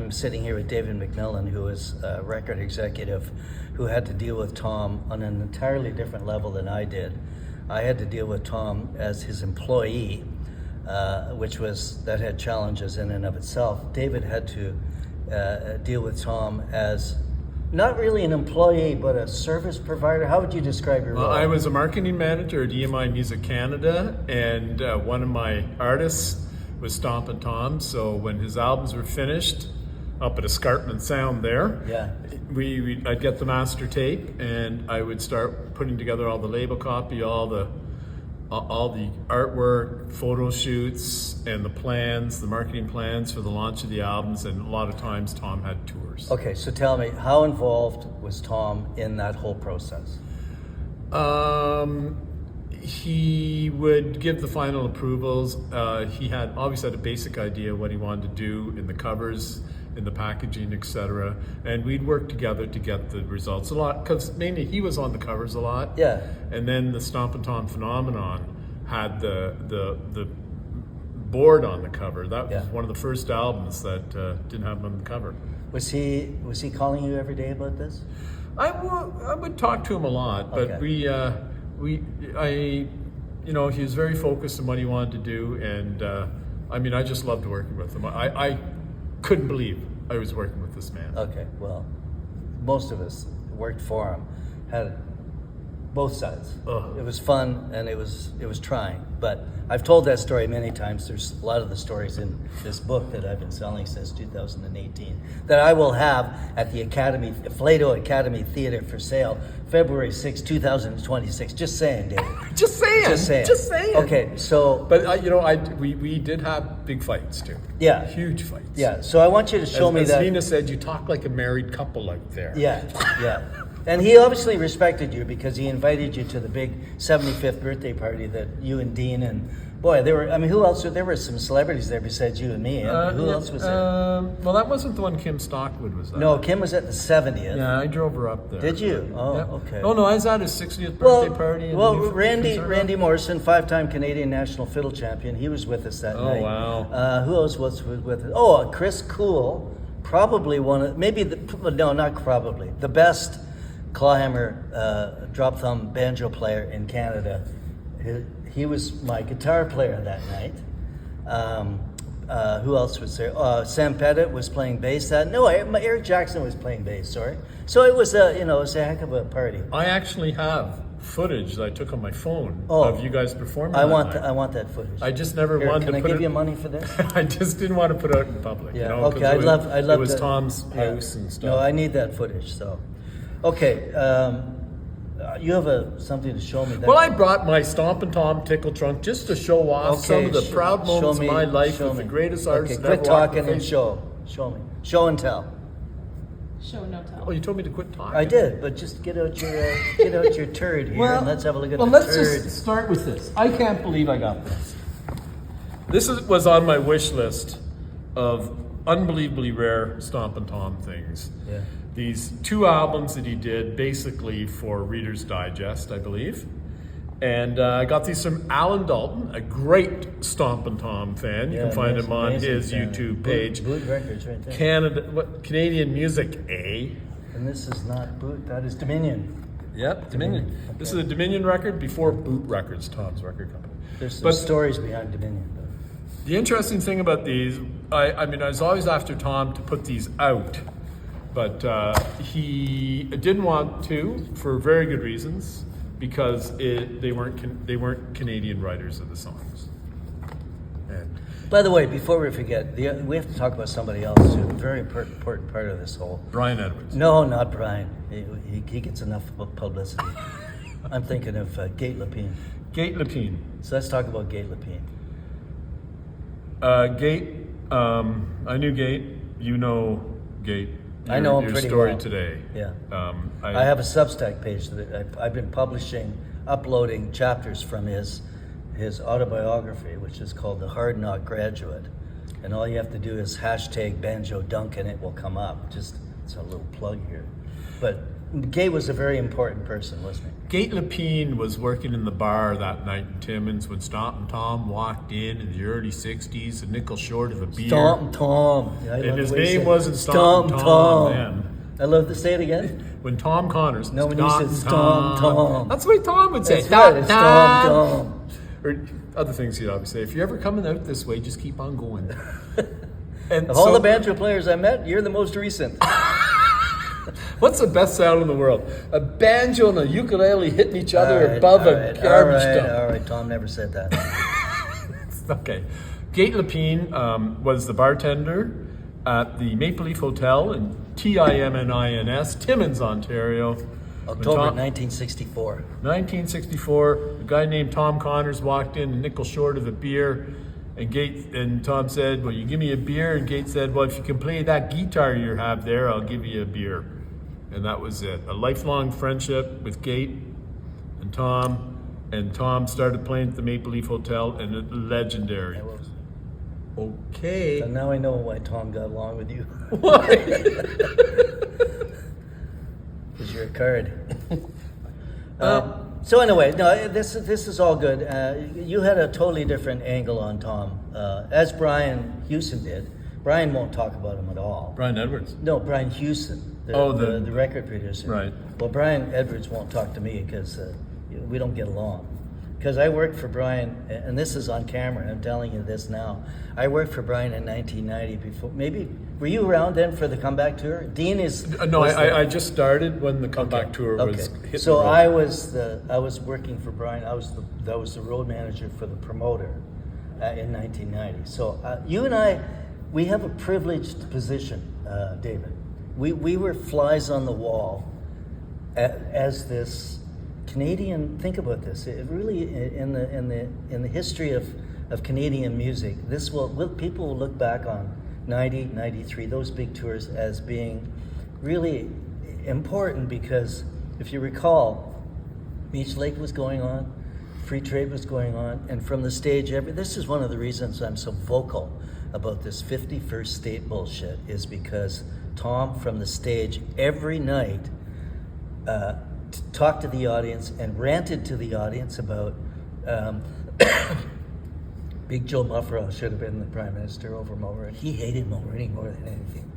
I'm sitting here with David MacMillan, who is a record executive who had to deal with Tom on an entirely different level than I did. I had to deal with Tom as his employee, that had challenges in and of itself. David had to deal with Tom as not really an employee, but a service provider. How would you describe your role? Well, I was a marketing manager at EMI Music Canada, and one of my artists was Stompin Tom. So when his albums were finished, up at Escarpment Sound there, I'd get the master tape, and I would start putting together all the label copy, all the artwork, photo shoots, and the marketing plans for the launch of the albums. And a lot of times Tom had tours. Okay, so tell me, how involved was Tom in that whole process? He would give the final approvals. He obviously had a basic idea what he wanted to do in the covers, in the packaging, etc. And we'd work together to get the results a lot, because mainly he was on the covers a lot. Yeah. And then the Stompin Tom phenomenon had the board on the cover. That was one of the first albums that didn't have him on the cover. Was he calling you every day about this? I would talk to him a lot, but he was very focused on what he wanted to do, and I just loved working with him. I couldn't believe I was working with this man. Okay, well, most of us worked for him, had both sides. Ugh. It was fun and it was trying, but I've told that story many times. There's a lot of the stories in this book that I've been selling since 2018 that I will have at the Flato Academy Theatre for sale February 6, 2026. Just saying, David. Just saying. Okay, so... But, we did have big fights, too. Yeah. Huge fights. Yeah, so I want you to show me as that... Lena said, you talk like a married couple out there. Yeah. And he obviously respected you because he invited you to the big 75th birthday party that you and Deane and... Boy, who else? There were some celebrities there besides you and me. Who else was there? Well, that wasn't the one Kim Stockwood was at. No, Kim was at the 70th. Yeah, I drove her up there. Did you? Oh, yeah. Okay. Oh, no, I was at his 60th birthday party. Randy Morrison, 5-time Canadian national fiddle champion, he was with us that night. Oh, wow. Who else was with us? Oh, Chris Cool, probably the best clawhammer, drop thumb banjo player in Canada. He was my guitar player that night. Who else was there? Sam Pettit was playing bass. Eric Jackson was playing bass. Sorry. So it was it was a heck of a party. I actually have footage that I took on my phone of you guys performing. I want that footage. I just never wanted to put it. Can I give you money for this? I just didn't want to put it out in public. Yeah. You know, Okay. I'd love. It was Tom's house and stuff. No, I need that footage. So, okay. You have something to show me. Well, I brought my Stompin Tom tickle trunk just to show off some of the proud moments of my life with the greatest artists that ever quit walked the talking and face. Show me. Show and tell. Show no tell. Oh, you told me to quit talking. I did, but just get out your turd here and let's have a look at the turd. Well, let's just start with this. I can't believe I got this. This was on my wish list of unbelievably rare Stompin Tom things. Yeah. These 2 albums that he did basically for Reader's Digest, I believe. And I got these from Alan Dalton, a great Stompin Tom fan. You can find him on his YouTube page. Boot Records right there. Canadian Music A. And this is not Boot, that is Dominion. Yep, Dominion. Okay. This is a Dominion record before Boot Records, Tom's record company. There's some stories behind Dominion, though. The interesting thing about these, I was always after Tom to put these out, but he didn't want to for very good reasons, because they weren't Canadian writers of the songs. And by the way, before we forget, we have to talk about somebody else who's a very important part of this whole. Brian Edwards. No, not Brian. He gets enough publicity. I'm thinking of Gate Lapine. Gate Lapine. So let's talk about Gate Lapine. Gate. I knew Gate. You know Gate. I know him pretty well. Your story today. Yeah. I have a Substack page that I've been uploading chapters from his autobiography, which is called The Hard Knock Graduate. And all you have to do is hashtag Banjo Duncan, it will come up. It's a little plug here. But Gay was a very important person, wasn't he? Gate Lapine was working in the bar that night in Timmins when Stompin Tom walked in the early 60s, a nickel short of a beer. Stompin Tom. Yeah, And his name wasn't Stompin Tom then. I love to say it again. When Tom Connors. No, when you said Stompin Tom. That's what Tom would say. That's right, it's Stompin Tom. Or other things he'd always say. If you're ever coming out this way, just keep on going. And Of all the banjo players I met, you're the most recent. What's the best sound in the world? A banjo and a ukulele hitting each other above a garbage dump. All right, Tom never said that. Okay. Gate Lapine was the bartender at the Maple Leaf Hotel in Timmins, Timmins, Ontario. October 1964. 1964. A guy named Tom Connors walked in, a nickel short of a beer. And Tom said, well, you give me a beer? And Gate said, well, if you can play that guitar you have there, I'll give you a beer. And that was it. A lifelong friendship with Gate and Tom. And Tom started playing at the Maple Leaf Hotel, and it legendary. It was. Okay. So now I know why Tom got along with you. Why? Because you're a card. So anyway, no, this is all good. You had a totally different angle on Tom, as Brian Hewson did. Brian won't talk about him at all. Brian Edwards. No, Brian Hewson, the record producer. Right. Well, Brian Edwards won't talk to me because we don't get along. Because I worked for Brian, and this is on camera, I'm telling you this now. I worked for Brian in 1990 before, maybe, were you around then for the comeback tour? Deane is... No, I just started when the comeback tour was hitting So the road. I was working for Brian, I was the road manager for the promoter in 1990. So you and I, we have a privileged position, David. We were flies on the wall as this Canadian. Think about this. It really, in the history of Canadian music, people will look back on 90, 93, those big tours as being really important because if you recall, Beach Lake was going on, Free Trade was going on, and from the stage, this is one of the reasons I'm so vocal about this 51st state bullshit, is because Tom from the stage every night talked to the audience and ranted to the audience about Big Joe Mufferaw should have been the prime minister over Mulroney. He hated Mulroney more than anything.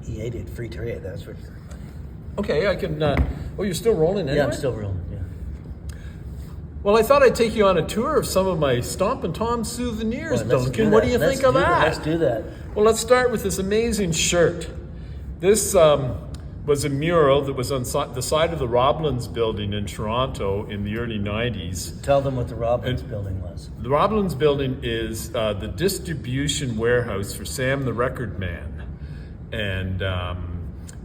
He hated free trade, that's for sure. Okay, I can... you're still rolling anyway? Yeah, I'm still rolling, yeah. Well, I thought I'd take you on a tour of some of my Stompin Tom souvenirs, Duncan. What do you think of that? Let's do that. Well, let's start with this amazing shirt. This was a mural that was on the side of the Roblins building in Toronto in the early 90s. Tell them what the Roblins building was. The Roblins building is the distribution warehouse for Sam the Record Man. And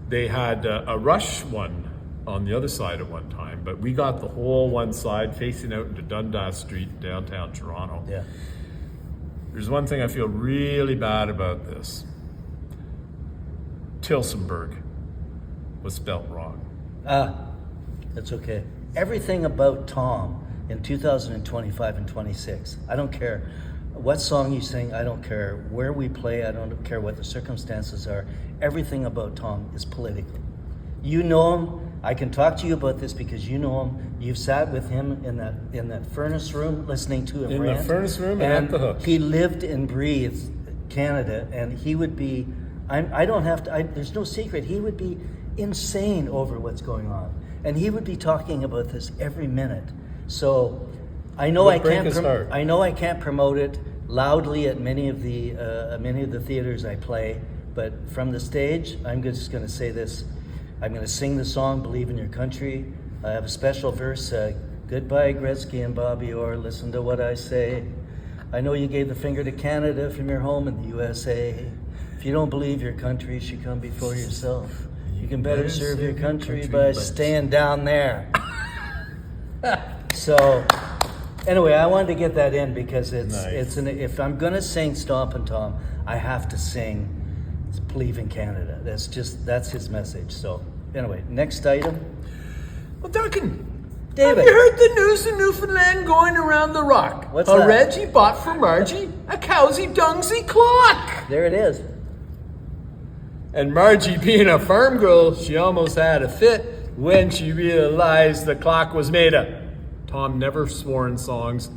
they had a Rush one on the other side at one time, but we got the whole one side facing out into Dundas Street, downtown Toronto. Yeah. There's one thing I feel really bad about this. Tilsonburg was spelt wrong. That's okay. Everything about Tom in 2025 and 26, I don't care what song you sing, I don't care where we play, I don't care what the circumstances are, everything about Tom is political. You know him, I can talk to you about this because you know him. You've sat with him in that furnace room listening to him rant. In the furnace room and at the hook. He lived and breathed Canada, and he would be, there's no secret, he would be insane over what's going on. And he would be talking about this every minute. So I know I can't promote it loudly at many of the theaters I play, but from the stage, I'm just going to say this. I'm going to sing the song "Believe in Your Country." I have a special verse. Goodbye, Gretzky and Bobby Orr. Listen to what I say. I know you gave the finger to Canada from your home in the USA. If you don't believe your country should come before yourself, you can better serve your country by staying down there. So, anyway, I wanted to get that in because if I'm going to sing Stompin' Tom, I have to sing "Believe in Canada." That's his message. So, anyway, next item. Well, Duncan, David, have you heard the news in Newfoundland going around the rock? What's that? Reggie bought for Margie a cowsy dungsy clock. There it is. And Margie, being a farm girl, she almost had a fit when she realized the clock was made up. Tom never swore in songs.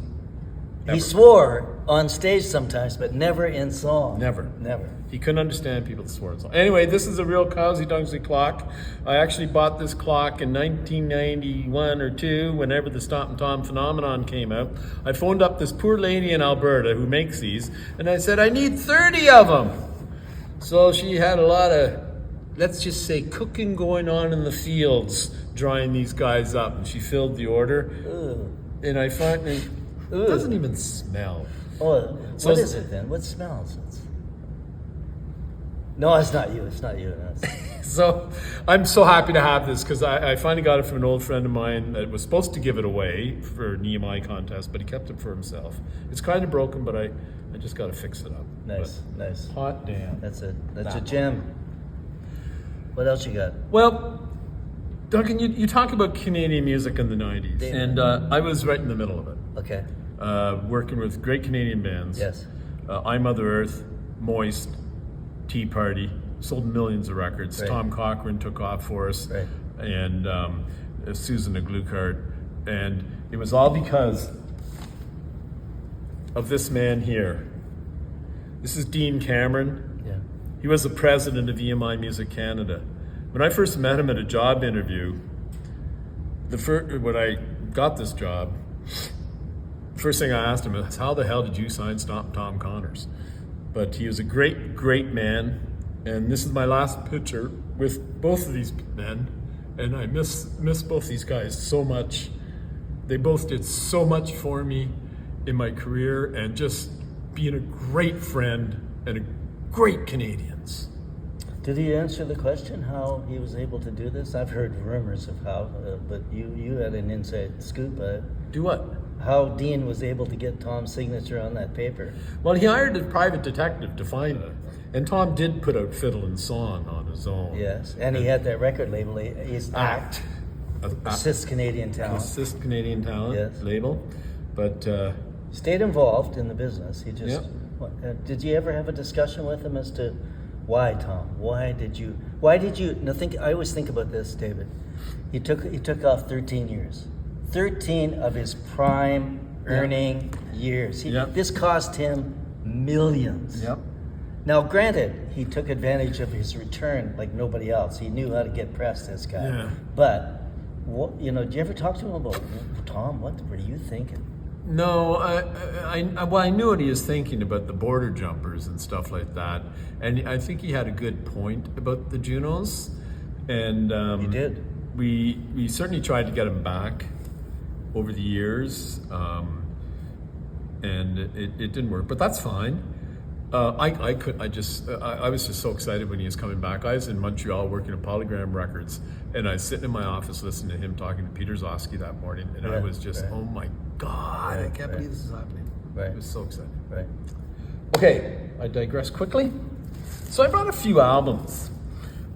Ever. He swore on stage sometimes, but never in song. Never. Never. He couldn't understand people that swore in songs. Anyway, this is a real Cowsey Dunksy clock. I actually bought this clock in 1991 or 2, whenever the Stompin Tom phenomenon came out. I phoned up this poor lady in Alberta who makes these, and I said, I need 30 of them. So she had a lot of, let's just say, cooking going on in the fields, drying these guys up, and she filled the order. Ooh. And I finally, it doesn't even smell. Oh, So what is it then? What smells? No, it's not you. It's not you. So I'm so happy to have this because I finally got it from an old friend of mine that was supposed to give it away for an EMI contest, but he kept it for himself. It's kind of broken, but I just got to fix it up. Nice, But nice. hot damn. That's a gem. What else you got? Well, Duncan, you talk about Canadian music in the 90s, and I was right in the middle of it. Okay. Working with great Canadian bands. Yes. I Mother Earth, Moist, Tea Party, sold millions of records. Right. Tom Cochrane took off for us, Right. and Susan the Glue Cart. And it was all because of this man here. This is Deane Cameron. Yeah. He was the president of EMI Music Canada. When I first met him at a job interview, when I got this job, the first thing I asked him is, how the hell did you sign Stompin Tom Connors? But he was a great, great man. And this is my last picture with both of these men. And I miss both these guys so much. They both did so much for me in my career, and just being a great friend and a great Canadians. Did he answer the question how he was able to do this? I've heard rumors of how, but you had an inside scoop. Do what? How Deane was able to get Tom's signature on that paper. Well, he hired a private detective to find it. And Tom did put out Fiddle and Song on his own. Yes, and he had that record label. His ACT, Assist Canadian Talent. Assist Canadian Talent Yes. label. But Stayed involved in the business. He just. Yep. Did you ever have a discussion with him as to why, Tom? Why did you? Now I always think about this, David. He took off 13 years. 13 of his prime earning years. Yep. This cost him millions. Yep. Now, granted, he took advantage of his return like nobody else. He knew how to get press, this guy. Yeah. But, did you ever talk to him about, Tom, what were you thinking? No, I knew what he was thinking about the border jumpers and stuff like that, and I think he had a good point about the Junos. And He did. We certainly tried to get him back over the years, and it didn't work. But that's fine. I was just so excited when he was coming back. I was in Montreal working at Polygram Records, and I was sitting in my office listening to him talking to Peter Zosky that morning, and I was just, oh my God, I can't believe this is happening. Right. It was so exciting. Right. Okay, I digress quickly. So I brought a few albums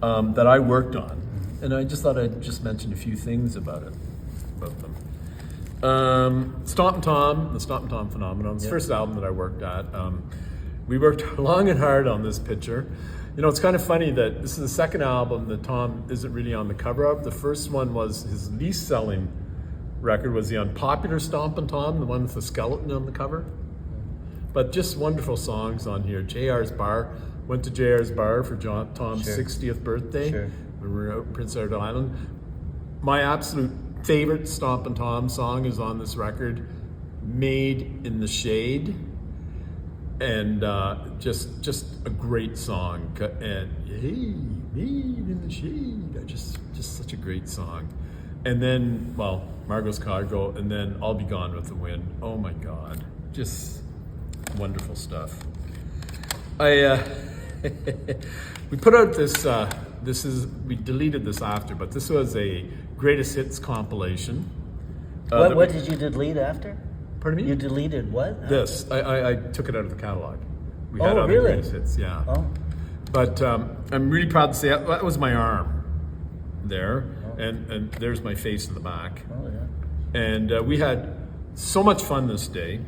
that I worked on, and I just thought I'd just mention a few things about them. Stompin Tom, the Stompin Tom phenomenon, it's the first album that I worked at. We worked long and hard on this picture. It's kind of funny that this is the second album that Tom isn't really on the cover of. The first one was his least selling record, was the unpopular Stompin Tom, the one with the skeleton on the cover. But just wonderful songs on here. JR's Bar, went to JR's Bar for Tom's 60th birthday. Sure. We were out in Prince Edward Island. My absolute favorite Stompin Tom song is on this record, Made in the Shade. And just a great song. And hey, Made in the Shade. Just such a great song. And then, Margot's Cargo, and then I'll Be Gone with the Wind. Oh my God, just wonderful stuff. We put out this. We deleted this after, but this was a greatest hits compilation. What did you delete after? Pardon me? You deleted what? This. I took it out of the catalog. We had Oh, other really? greatest hits, yeah. Oh. But I'm really proud to say that was my arm there, and there's my face in the back. Oh, yeah. And we had so much fun this day.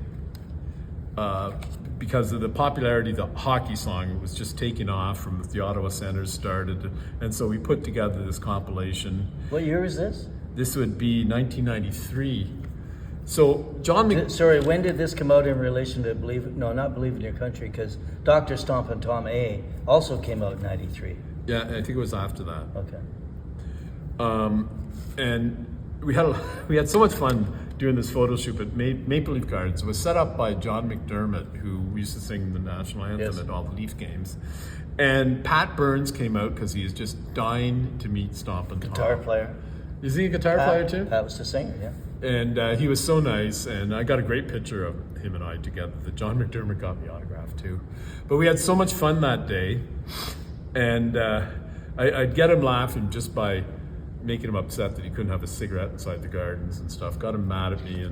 because of the popularity of the hockey song. It was just taking off from the Ottawa Senators started, and so we put together this compilation. What year is this? This would be 1993. So Sorry, when did this come out in relation to not Believe in Your Country? Because Dr. Stompin Tom A also came out in 93. Yeah, I think it was after that. Okay. And we had so much fun doing this photo shoot at Maple Leaf Gardens. It was set up by John McDermott, who used to sing the national anthem at all the Leaf games. And Pat Burns came out because he is just dying to meet Stompin' Tom. Guitar player. Is he a guitar player too? Pat was the singer, yeah. And he was so nice, and I got a great picture of him and I together that John McDermott got me autographed too. But we had so much fun that day, and I'd get him laughing just by making him upset that he couldn't have a cigarette inside the gardens and stuff. Got him mad at me,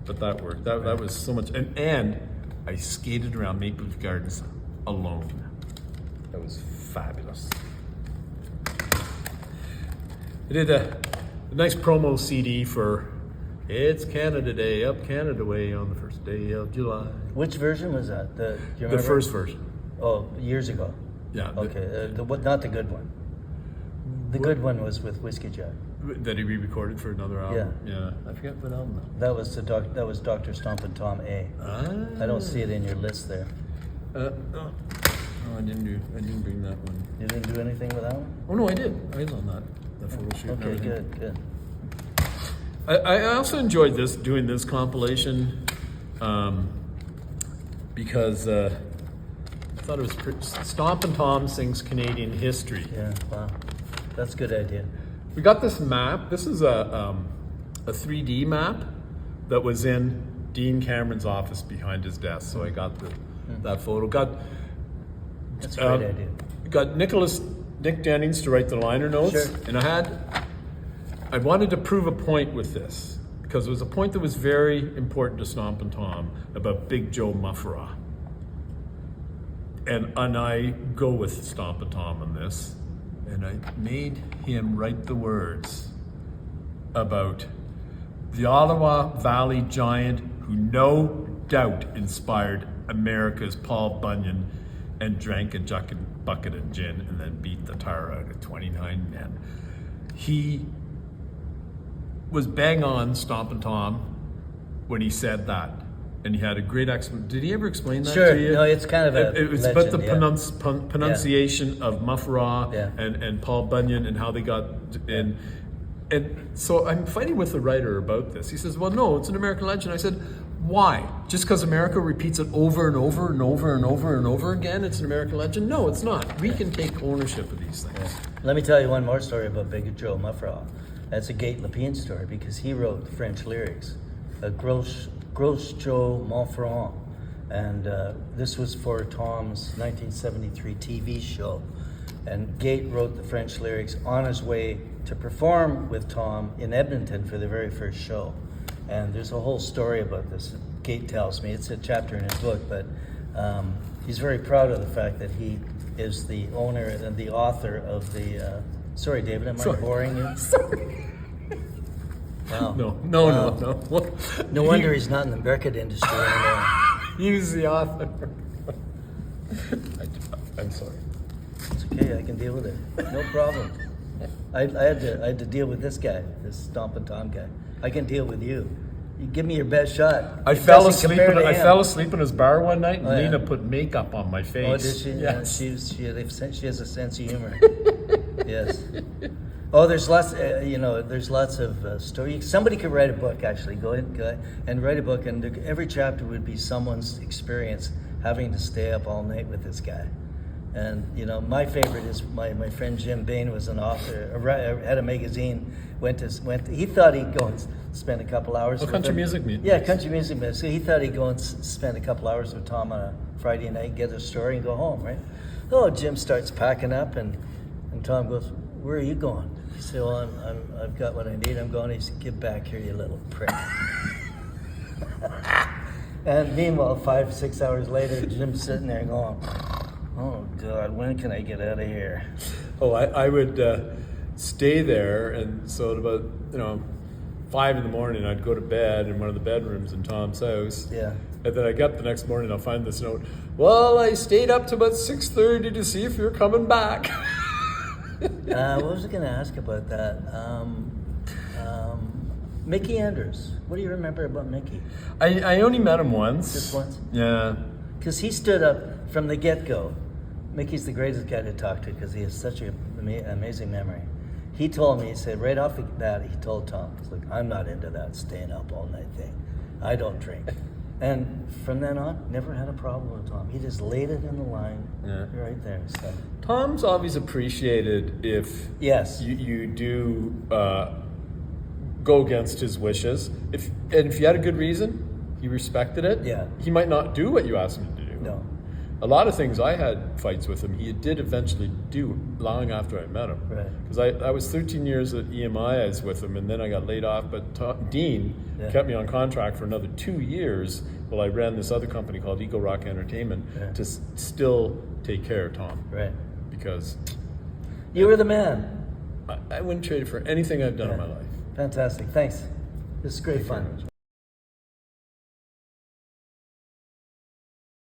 but that worked. That was so much, and I skated around Maple Leaf Gardens alone. That was fabulous. I did a nice promo CD for It's Canada Day, Up Canada Way on the first day of July. Which version was that? Do you remember? The first version. Oh, years ago. Yeah. Okay, not the good one. The good one was with Whiskey Jack. That he re-recorded for another album. Yeah. I forget what album that was. That was Dr. Stompin Tom A. I don't see it in your list there. No, I didn't bring that one. You didn't do anything with that one? Oh no, I did. I was on that photo shoot. Okay, good. I also enjoyed doing this compilation because I thought it was Stompin' Tom Sings Canadian History. Yeah, wow. That's a good idea. We got this map. This is a 3D map that was in Deane Cameron's office behind his desk. So I got that photo. That's a great idea. Got Nick Jennings to write the liner notes. Sure. And I wanted to prove a point with this because it was a point that was very important to Stompin' Tom about Big Joe Mufferaw. And I go with Stompin' Tom on this. And I made him write the words about the Ottawa Valley giant who no doubt inspired America's Paul Bunyan and drank a bucket of gin and then beat the tar out of 29 men. He was bang on Stompin' Tom when he said that. And he had a great explanation. Did he ever explain that to you? No, it's kind of It was about the pronunciation of Mufferaw Yeah. and Paul Bunyan and how they got in. And so I'm fighting with the writer about this. He says, well, no, it's an American legend. I said, why? Just because America repeats it over and over and over and over and over again, it's an American legend? No, it's not. We can take ownership of these things. Yeah. Let me tell you one more story about Big Joe Mufferaw. That's a Gate Lapine story because he wrote the French lyrics. Gros Joe Montferrand, and this was for Tom's 1973 TV show. And Gate wrote the French lyrics on his way to perform with Tom in Edmonton for the very first show. And there's a whole story about this. Gate tells me it's a chapter in his book, but he's very proud of the fact that he is the owner and the author of the. Sorry, David, am I boring you? Sorry. Wow. No. No wonder he's not in the record industry anymore. He's the author. I'm sorry. It's okay, I can deal with it. No problem. I had to deal with this guy, this Stompin' Tom guy. I can deal with you. You give me your best shot. I fell asleep in his bar one night, and Lena put makeup on my face. Oh, did she? Yes. Yeah, she has a sense of humor. Yes. Oh, there's lots. There's lots of stories. Somebody could write a book. Actually, go ahead and write a book, and every chapter would be someone's experience having to stay up all night with this guy. And my favorite is my friend Jim Bain was an author, had a magazine. He thought he'd go and spend a couple hours. Well, country music. Yeah, country music. So he thought he'd go and spend a couple hours with Tom on a Friday night, get a story, and go home. Right? Oh, Jim starts packing up, and Tom goes, "Where are you going?" He said, "Well, I've got what I need. I'm going." He said, "Get back here, you little prick." And meanwhile, 5-6 hours later, Jim's sitting there going, "Oh God, when can I get out of here?" Oh, I would stay there, and so at about 5 in the morning, I'd go to bed in one of the bedrooms in Tom's house. Yeah. And then I get up the next morning, I'll find this note. Well, I stayed up to about 6:30 to see if you're coming back. What was I going to ask about that? Mickey Andrews. What do you remember about Mickey? I only met him once. Just once? Yeah. Because he stood up from the get-go. Mickey's the greatest guy to talk to because he has such an amazing memory. He told me, he said, right off the bat, he told Tom, he's like, I'm not into that staying up all night thing. I don't drink. And from then on, never had a problem with Tom. He just laid it in the line right there. So. Tom's always appreciated if you do go against his wishes. If you had a good reason, he respected it. Yeah. He might not do what you asked him to do. No. A lot of things I had fights with him, he did eventually do long after I met him. Right. Because I was 13 years at EMI, I was with him, and then I got laid off, but Deane kept me on contract for another 2 years while I ran this other company called Eagle Rock Entertainment to still take care of Tom. Right. Because you were the man. I wouldn't trade it for anything I've done in my life. Fantastic. Thanks. This is great fun.